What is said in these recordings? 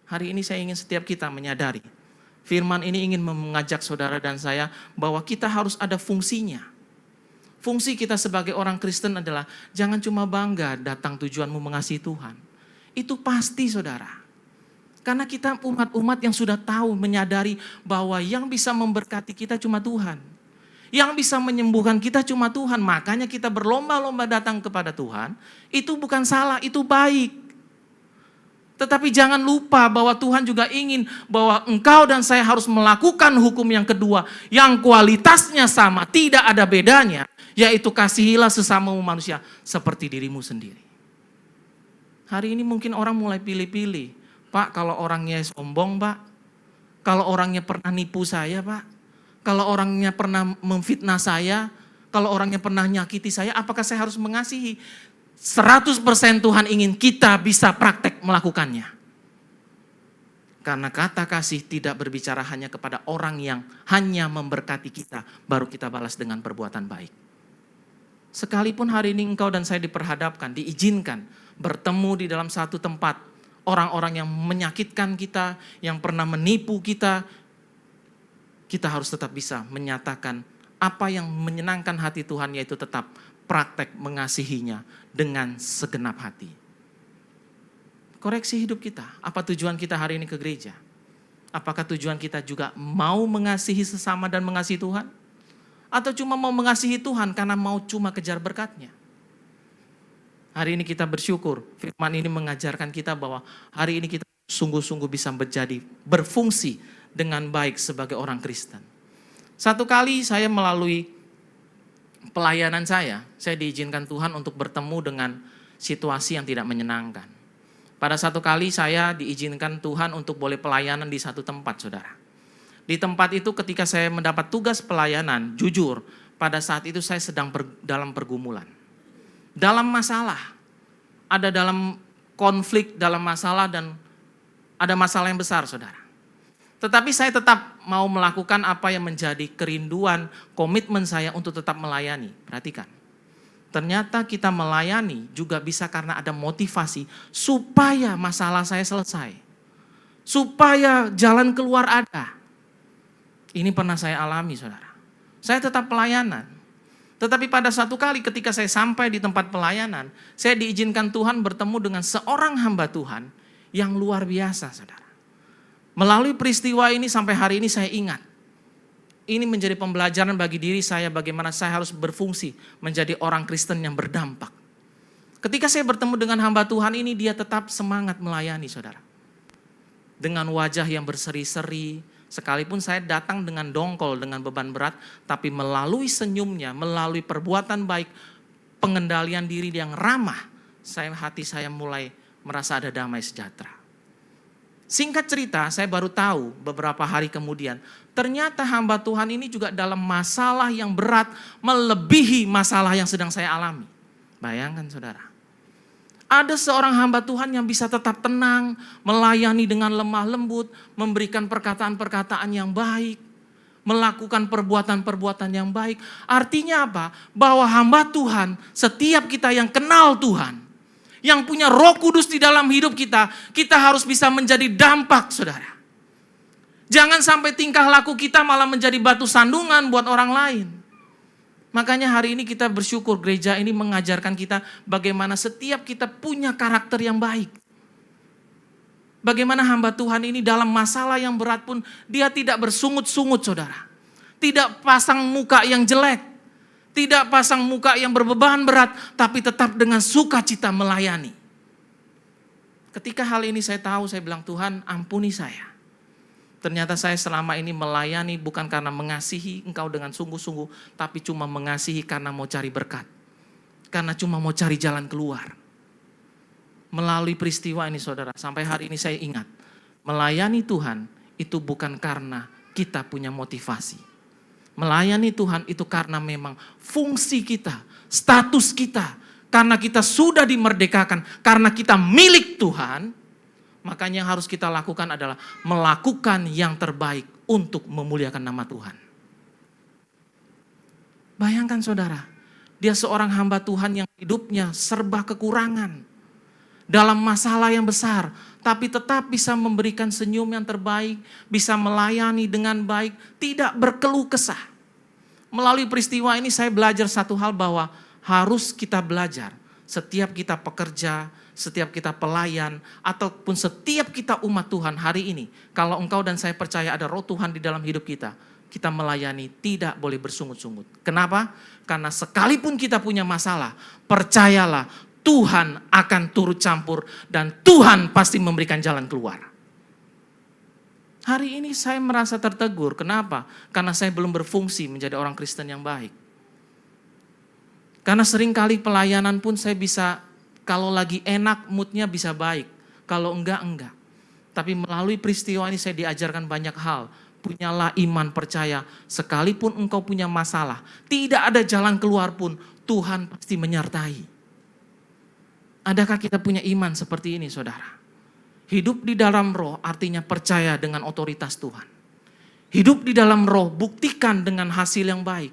Hari ini saya ingin setiap kita menyadari, firman ini ingin mengajak saudara dan saya bahwa kita harus ada fungsinya. Fungsi kita sebagai orang Kristen adalah jangan cuma bangga datang tujuanmu mengasihi Tuhan. Itu pasti saudara. Karena kita umat-umat yang sudah tahu, menyadari bahwa yang bisa memberkati kita cuma Tuhan. Yang bisa menyembuhkan kita cuma Tuhan. Makanya kita berlomba-lomba datang kepada Tuhan. Itu bukan salah, itu baik. Tetapi jangan lupa bahwa Tuhan juga ingin bahwa engkau dan saya harus melakukan hukum yang kedua. Yang kualitasnya sama, tidak ada bedanya. Yaitu kasihilah sesamamu manusia seperti dirimu sendiri. Hari ini mungkin orang mulai pilih-pilih. Pak, kalau orangnya sombong, Pak. Kalau orangnya pernah nipu saya, Pak. Kalau orangnya pernah memfitnah saya. Kalau orangnya pernah nyakiti saya, apakah saya harus mengasihi? 100% Tuhan ingin kita bisa praktek melakukannya. Karena kata kasih tidak berbicara hanya kepada orang yang hanya memberkati kita, baru kita balas dengan perbuatan baik. Sekalipun hari ini engkau dan saya diperhadapkan, diizinkan bertemu di dalam satu tempat, orang-orang yang menyakitkan kita, yang pernah menipu kita, kita harus tetap bisa menyatakan apa yang menyenangkan hati Tuhan, yaitu tetap praktek mengasihinya dengan segenap hati. Koreksi hidup kita. Apa tujuan kita hari ini ke gereja? Apakah tujuan kita juga mau mengasihi sesama dan mengasihi Tuhan? Atau cuma mau mengasihi Tuhan karena mau cuma kejar berkat-Nya? Hari ini kita bersyukur, firman ini mengajarkan kita bahwa hari ini kita sungguh-sungguh bisa berfungsi dengan baik sebagai orang Kristen. Satu kali saya melalui pelayanan saya diizinkan Tuhan untuk bertemu dengan situasi yang tidak menyenangkan. Pada satu kali saya diizinkan Tuhan untuk boleh pelayanan di satu tempat, saudara. Di tempat itu ketika saya mendapat tugas pelayanan, jujur, pada saat itu saya sedang dalam pergumulan. Dalam masalah, ada dalam konflik, dalam masalah dan ada masalah yang besar, saudara. Tetapi saya tetap mau melakukan apa yang menjadi kerinduan, komitmen saya untuk tetap melayani. Perhatikan. Ternyata kita melayani juga bisa karena ada motivasi supaya masalah saya selesai. Supaya jalan keluar ada. Ini pernah saya alami, saudara. Saya tetap pelayanan. Tetapi pada satu kali ketika saya sampai di tempat pelayanan, saya diizinkan Tuhan bertemu dengan seorang hamba Tuhan yang luar biasa, saudara. Melalui peristiwa ini sampai hari ini saya ingat. Ini menjadi pembelajaran bagi diri saya bagaimana saya harus berfungsi menjadi orang Kristen yang berdampak. Ketika saya bertemu dengan hamba Tuhan ini, dia tetap semangat melayani, saudara. Dengan wajah yang berseri-seri, sekalipun saya datang dengan dongkol, dengan beban berat, tapi melalui senyumnya, melalui perbuatan baik, pengendalian diri yang ramah, hati saya mulai merasa ada damai sejahtera. Singkat cerita, saya baru tahu beberapa hari kemudian, ternyata hamba Tuhan ini juga dalam masalah yang berat melebihi masalah yang sedang saya alami. Bayangkan, saudara. Ada seorang hamba Tuhan yang bisa tetap tenang, melayani dengan lemah lembut, memberikan perkataan-perkataan yang baik, melakukan perbuatan-perbuatan yang baik. Artinya apa? Bahwa hamba Tuhan, setiap kita yang kenal Tuhan, yang punya Roh Kudus di dalam hidup kita, kita harus bisa menjadi dampak, saudara. Jangan sampai tingkah laku kita malah menjadi batu sandungan buat orang lain. Makanya hari ini kita bersyukur gereja ini mengajarkan kita bagaimana setiap kita punya karakter yang baik. Bagaimana hamba Tuhan ini dalam masalah yang berat pun dia tidak bersungut-sungut, saudara. Tidak pasang muka yang jelek. Tidak pasang muka yang berbeban berat, tapi tetap dengan sukacita melayani. Ketika hal ini saya tahu, saya bilang, Tuhan ampuni saya. Ternyata saya selama ini melayani bukan karena mengasihi engkau dengan sungguh-sungguh, tapi cuma mengasihi karena mau cari berkat. Karena cuma mau cari jalan keluar. Melalui peristiwa ini, saudara, sampai hari ini saya ingat, melayani Tuhan itu bukan karena kita punya motivasi. Melayani Tuhan itu karena memang fungsi kita, status kita. Karena kita sudah dimerdekakan, karena kita milik Tuhan. Makanya yang harus kita lakukan adalah melakukan yang terbaik untuk memuliakan nama Tuhan. Bayangkan, saudara, dia seorang hamba Tuhan yang hidupnya serba kekurangan. dalam masalah yang besar, tapi tetap bisa memberikan senyum yang terbaik, bisa melayani dengan baik, tidak berkeluh kesah. Melalui peristiwa ini saya belajar satu hal bahwa harus kita belajar. Setiap kita pekerja, setiap kita pelayan, ataupun setiap kita umat Tuhan hari ini. Kalau engkau dan saya percaya ada roh Tuhan di dalam hidup kita, kita melayani tidak boleh bersungut-sungut. Kenapa? Karena sekalipun kita punya masalah, percayalah Tuhan akan turut campur dan Tuhan pasti memberikan jalan keluar. Hari ini saya merasa tertegur. Kenapa? Karena saya belum berfungsi menjadi orang Kristen yang baik. Karena seringkali pelayanan pun saya bisa, kalau lagi enak moodnya bisa baik. Kalau enggak. Tapi melalui peristiwa ini saya diajarkan banyak hal. Punyalah iman percaya, sekalipun engkau punya masalah, tidak ada jalan keluar pun, Tuhan pasti menyertai. Adakah kita punya iman seperti ini, saudara? Hidup di dalam roh artinya percaya dengan otoritas Tuhan. Hidup di dalam roh buktikan dengan hasil yang baik.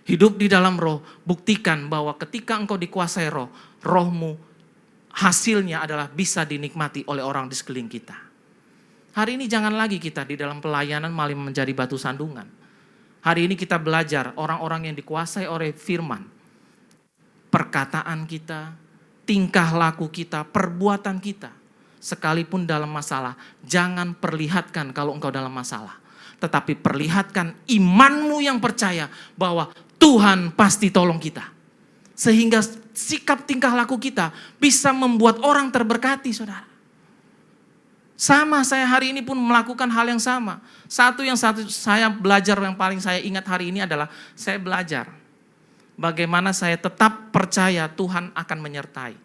Hidup di dalam roh buktikan bahwa ketika engkau dikuasai roh, rohmu hasilnya adalah bisa dinikmati oleh orang di sekeliling kita. Hari ini jangan lagi kita di dalam pelayanan malah menjadi batu sandungan. Hari ini kita belajar orang-orang yang dikuasai oleh firman. Perkataan kita, tingkah laku kita, perbuatan kita. Sekalipun dalam masalah, jangan perlihatkan kalau engkau dalam masalah. Tetapi perlihatkan imanmu yang percaya bahwa Tuhan pasti tolong kita. Sehingga sikap tingkah laku kita bisa membuat orang terberkati, saudara. Sama, saya hari ini pun melakukan hal yang sama. Satu saya belajar yang paling saya ingat hari ini adalah saya belajar bagaimana saya tetap percaya Tuhan akan menyertai.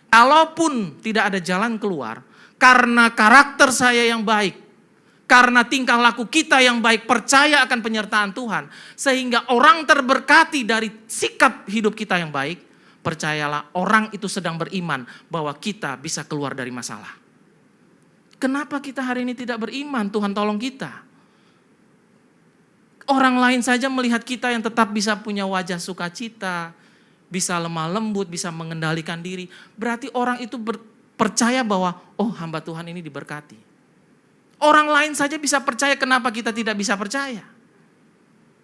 Kalaupun tidak ada jalan keluar, karena karakter saya yang baik, karena tingkah laku kita yang baik, percaya akan penyertaan Tuhan, sehingga orang terberkati dari sikap hidup kita yang baik, percayalah orang itu sedang beriman bahwa kita bisa keluar dari masalah. Kenapa kita hari ini tidak beriman? Tuhan tolong kita. Orang lain saja melihat kita yang tetap bisa punya wajah sukacita, bisa lemah lembut, bisa mengendalikan diri. Berarti orang itu percaya bahwa, oh hamba Tuhan ini diberkati. Orang lain saja bisa percaya, kenapa kita tidak bisa percaya?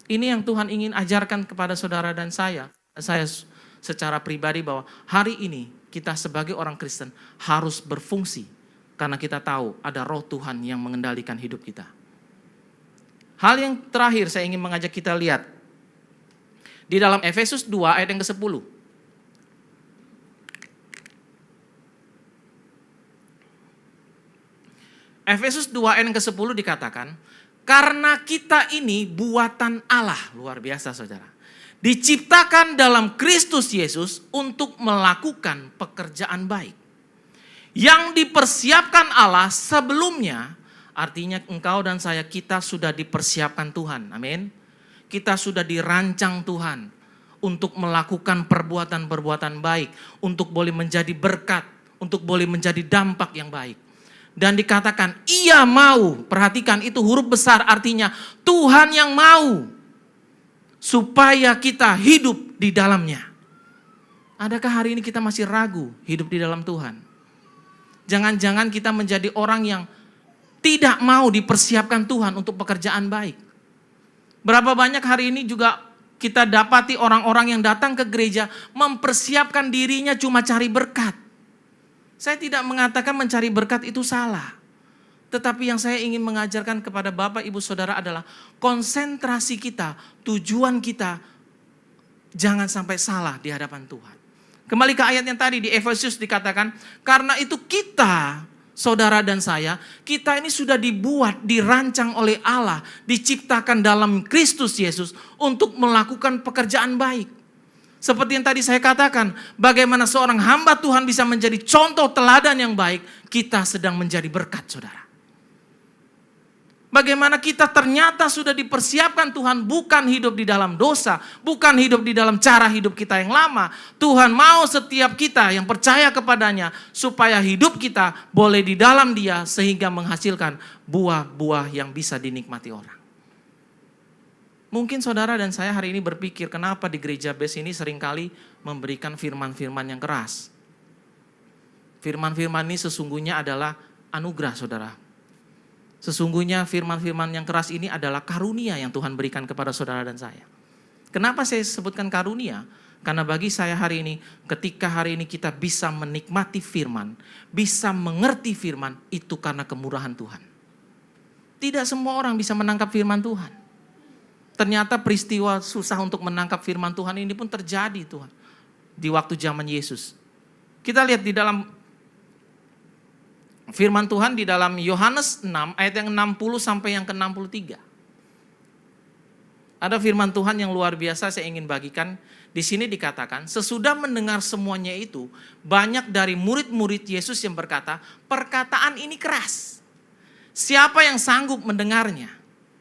Ini yang Tuhan ingin ajarkan kepada saudara dan saya secara pribadi bahwa hari ini kita sebagai orang Kristen harus berfungsi. Karena kita tahu ada roh Tuhan yang mengendalikan hidup kita. Hal yang terakhir saya ingin mengajak kita lihat. Di dalam Efesus 2 ayat yang ke-10. Efesus 2 ayat yang ke-10 dikatakan, karena kita ini buatan Allah, luar biasa saudara. Diciptakan dalam Kristus Yesus untuk melakukan pekerjaan baik. Yang dipersiapkan Allah sebelumnya, artinya engkau dan saya kita sudah dipersiapkan Tuhan, amin. Kita sudah dirancang Tuhan untuk melakukan perbuatan-perbuatan baik, untuk boleh menjadi berkat, untuk boleh menjadi dampak yang baik. Dan dikatakan, ia mau, perhatikan itu huruf besar artinya Tuhan yang mau, supaya kita hidup di dalamnya. Adakah hari ini kita masih ragu hidup di dalam Tuhan? Jangan-jangan kita menjadi orang yang tidak mau dipersiapkan Tuhan untuk pekerjaan baik. Berapa banyak hari ini juga kita dapati orang-orang yang datang ke gereja mempersiapkan dirinya cuma cari berkat. Saya tidak mengatakan mencari berkat itu salah. Tetapi yang saya ingin mengajarkan kepada Bapak, Ibu, Saudara adalah konsentrasi kita, tujuan kita jangan sampai salah di hadapan Tuhan. Kembali ke ayat yang tadi di Efesus dikatakan, karena itu kita, saudara dan saya, kita ini sudah dibuat, dirancang oleh Allah, diciptakan dalam Kristus Yesus untuk melakukan pekerjaan baik. Seperti yang tadi saya katakan, bagaimana seorang hamba Tuhan bisa menjadi contoh teladan yang baik, kita sedang menjadi berkat, saudara. Bagaimana kita ternyata sudah dipersiapkan Tuhan, bukan hidup di dalam dosa, bukan hidup di dalam cara hidup kita yang lama. Tuhan mau setiap kita yang percaya kepadanya, supaya hidup kita boleh di dalam Dia, sehingga menghasilkan buah-buah yang bisa dinikmati orang. Mungkin saudara dan saya hari ini berpikir, kenapa di gereja base ini seringkali memberikan firman-firman yang keras. Firman-firman ini sesungguhnya adalah anugerah, saudara. Sesungguhnya firman-firman yang keras ini adalah karunia yang Tuhan berikan kepada saudara dan saya. Kenapa saya sebutkan karunia? Karena bagi saya hari ini, ketika hari ini kita bisa menikmati firman, bisa mengerti firman, itu karena kemurahan Tuhan. Tidak semua orang bisa menangkap firman Tuhan. Ternyata peristiwa susah untuk menangkap firman Tuhan ini pun terjadi Tuhan. Di waktu zaman Yesus. Kita lihat di dalam firman Tuhan di dalam Yohanes 6 ayat yang 60 sampai yang ke-63. Ada firman Tuhan yang luar biasa saya ingin bagikan. Di sini dikatakan, sesudah mendengar semuanya itu, banyak dari murid-murid Yesus yang berkata, perkataan ini keras. Siapa yang sanggup mendengarnya?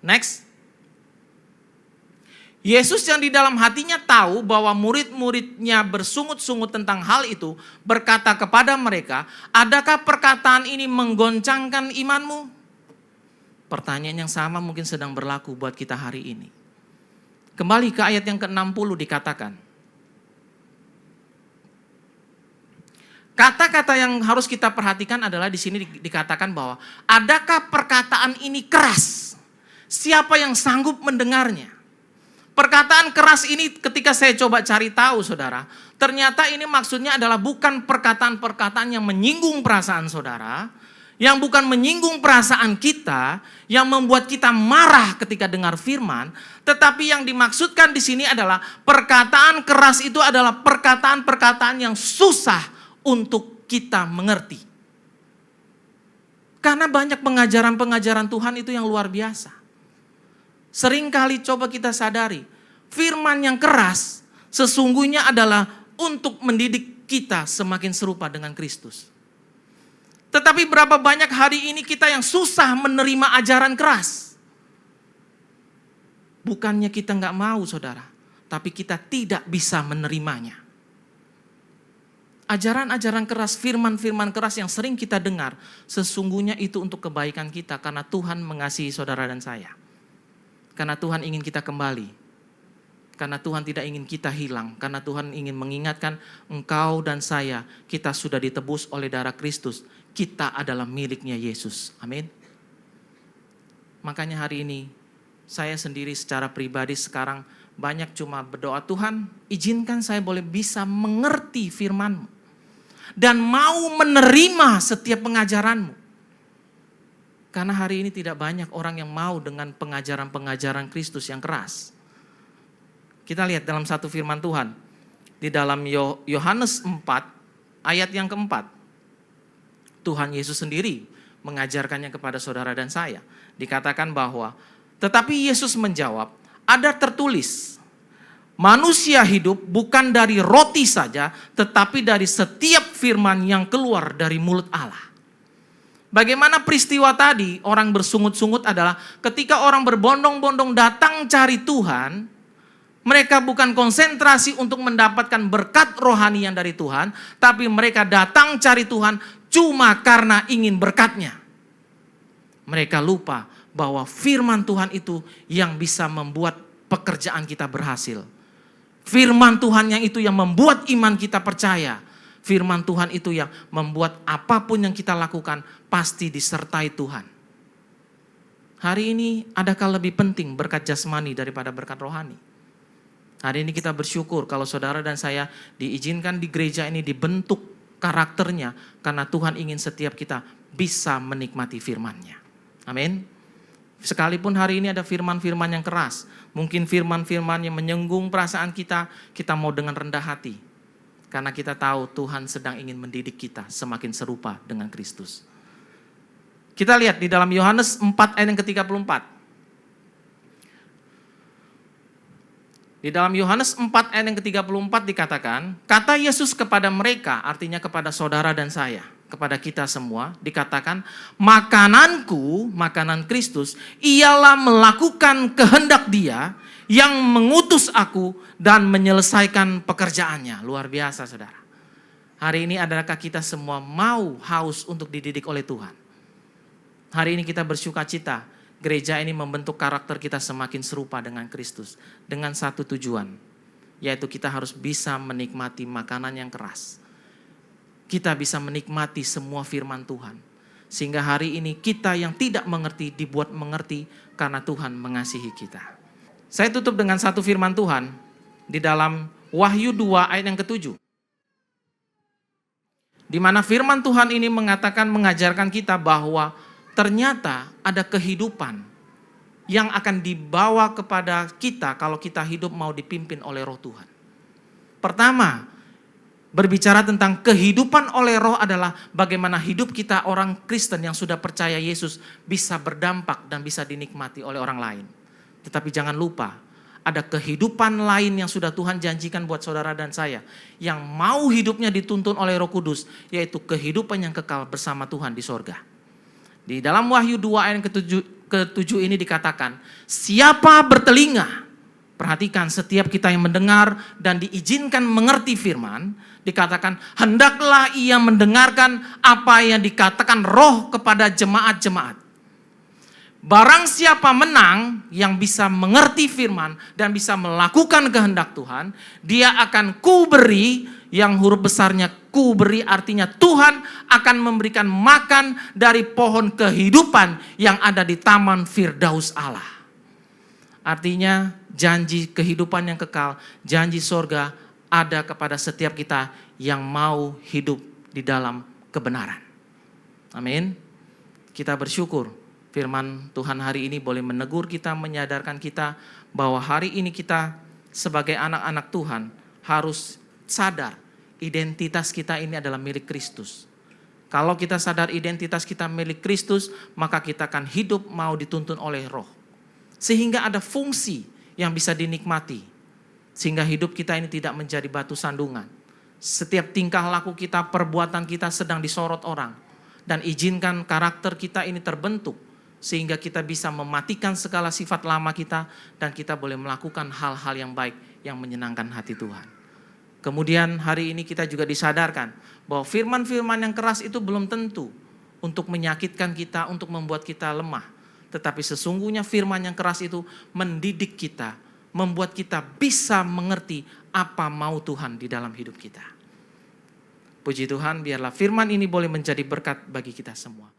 Next. Yesus yang di dalam hatinya tahu bahwa murid-muridnya bersungut-sungut tentang hal itu, berkata kepada mereka, adakah perkataan ini menggoncangkan imanmu? Pertanyaan yang sama mungkin sedang berlaku buat kita hari ini. Kembali ke ayat yang ke-60 dikatakan. Kata-kata yang harus kita perhatikan adalah di sini dikatakan bahwa, adakah perkataan ini keras? Siapa yang sanggup mendengarnya? Perkataan keras ini ketika saya coba cari tahu saudara, ternyata ini maksudnya adalah bukan perkataan-perkataan yang menyinggung perasaan saudara, yang bukan menyinggung perasaan kita, yang membuat kita marah ketika dengar firman, tetapi yang dimaksudkan di sini adalah perkataan keras itu adalah perkataan-perkataan yang susah untuk kita mengerti. Karena banyak pengajaran-pengajaran Tuhan itu yang luar biasa. Seringkali coba kita sadari, firman yang keras sesungguhnya adalah untuk mendidik kita semakin serupa dengan Kristus. Tetapi berapa banyak hari ini kita yang susah menerima ajaran keras. Bukannya kita nggak mau saudara, tapi kita tidak bisa menerimanya. Ajaran-ajaran keras, firman-firman keras yang sering kita dengar, sesungguhnya itu untuk kebaikan kita karena Tuhan mengasihi saudara dan saya. Karena Tuhan ingin kita kembali. Karena Tuhan tidak ingin kita hilang. Karena Tuhan ingin mengingatkan engkau dan saya, kita sudah ditebus oleh darah Kristus. Kita adalah miliknya Yesus. Amin. Makanya hari ini, saya sendiri secara pribadi sekarang banyak cuma berdoa, Tuhan izinkan saya boleh bisa mengerti firman-Mu. Dan mau menerima setiap pengajaran-Mu. Karena hari ini tidak banyak orang yang mau dengan pengajaran-pengajaran Kristus yang keras. Kita lihat dalam satu firman Tuhan. Di dalam Yohanes 4 ayat yang keempat. Tuhan Yesus sendiri mengajarkannya kepada saudara dan saya. Dikatakan bahwa, tetapi Yesus menjawab, ada tertulis, manusia hidup bukan dari roti saja, tetapi dari setiap firman yang keluar dari mulut Allah. Bagaimana peristiwa tadi orang bersungut-sungut adalah ketika orang berbondong-bondong datang cari Tuhan, mereka bukan konsentrasi untuk mendapatkan berkat rohani yang dari Tuhan, tapi mereka datang cari Tuhan cuma karena ingin berkatnya. Mereka lupa bahwa firman Tuhan itu yang bisa membuat pekerjaan kita berhasil. Firman Tuhan yang itu yang membuat iman kita percaya. Firman Tuhan itu yang membuat apapun yang kita lakukan pasti disertai Tuhan. Hari ini adakah lebih penting berkat jasmani daripada berkat rohani? Hari ini kita bersyukur kalau saudara dan saya diizinkan di gereja ini dibentuk karakternya. Karena Tuhan ingin setiap kita bisa menikmati firman-Nya. Amin. Sekalipun hari ini ada firman-firman yang keras. Mungkin firman-firman yang menyinggung perasaan kita, kita mau dengan rendah hati. Karena kita tahu Tuhan sedang ingin mendidik kita semakin serupa dengan Kristus. Kita lihat di dalam Yohanes 4 ayat yang ke-34. Di dalam Yohanes 4 ayat yang ke-34 dikatakan, kata Yesus kepada mereka, artinya kepada saudara dan saya, kepada kita semua, dikatakan, makananku, makanan Kristus, ialah melakukan kehendak Dia yang mengutus aku dan menyelesaikan pekerjaannya. Luar biasa saudara. Hari ini adakah kita semua mau haus untuk dididik oleh Tuhan? Hari ini kita bersuka cita. Gereja ini membentuk karakter kita semakin serupa dengan Kristus. Dengan satu tujuan. Yaitu kita harus bisa menikmati makanan yang keras. kita bisa menikmati semua firman Tuhan. Sehingga hari ini kita yang tidak mengerti dibuat mengerti karena Tuhan mengasihi kita. Saya tutup dengan satu firman Tuhan di dalam Wahyu 2 ayat yang ke-7. Di mana firman Tuhan ini mengatakan, mengajarkan kita bahwa ternyata ada kehidupan yang akan dibawa kepada kita kalau kita hidup mau dipimpin oleh Roh Tuhan. Pertama, berbicara tentang kehidupan oleh Roh adalah bagaimana hidup kita orang Kristen yang sudah percaya Yesus bisa berdampak dan bisa dinikmati oleh orang lain. Tetapi jangan lupa, ada kehidupan lain yang sudah Tuhan janjikan buat saudara dan saya, yang mau hidupnya dituntun oleh Roh Kudus, yaitu kehidupan yang kekal bersama Tuhan di sorga. Di dalam Wahyu 2 ayat ke-7 ini dikatakan, siapa bertelinga, perhatikan, setiap kita yang mendengar dan diizinkan mengerti firman, dikatakan hendaklah ia mendengarkan apa yang dikatakan Roh kepada jemaat-jemaat. Barang siapa menang yang bisa mengerti firman dan bisa melakukan kehendak Tuhan, dia akan kuberi, yang huruf besarnya kuberi artinya Tuhan akan memberikan makan dari pohon kehidupan yang ada di taman Firdaus Allah. Artinya janji kehidupan yang kekal, janji sorga ada kepada setiap kita yang mau hidup di dalam kebenaran. Amin. Kita bersyukur firman Tuhan hari ini boleh menegur kita, menyadarkan kita bahwa hari ini kita sebagai anak-anak Tuhan harus sadar identitas kita ini adalah milik Kristus. Kalau kita sadar identitas kita milik Kristus, maka kita akan hidup mau dituntun oleh Roh. Sehingga ada fungsi yang bisa dinikmati. Sehingga hidup kita ini tidak menjadi batu sandungan. Setiap tingkah laku kita, perbuatan kita sedang disorot orang. Dan izinkan karakter kita ini terbentuk. Sehingga kita bisa mematikan segala sifat lama kita dan kita boleh melakukan hal-hal yang baik yang menyenangkan hati Tuhan. Kemudian hari ini kita juga disadarkan bahwa firman-firman yang keras itu belum tentu untuk menyakitkan kita, untuk membuat kita lemah. Tetapi sesungguhnya firman yang keras itu mendidik kita, membuat kita bisa mengerti apa mau Tuhan di dalam hidup kita. Puji Tuhan, biarlah firman ini boleh menjadi berkat bagi kita semua.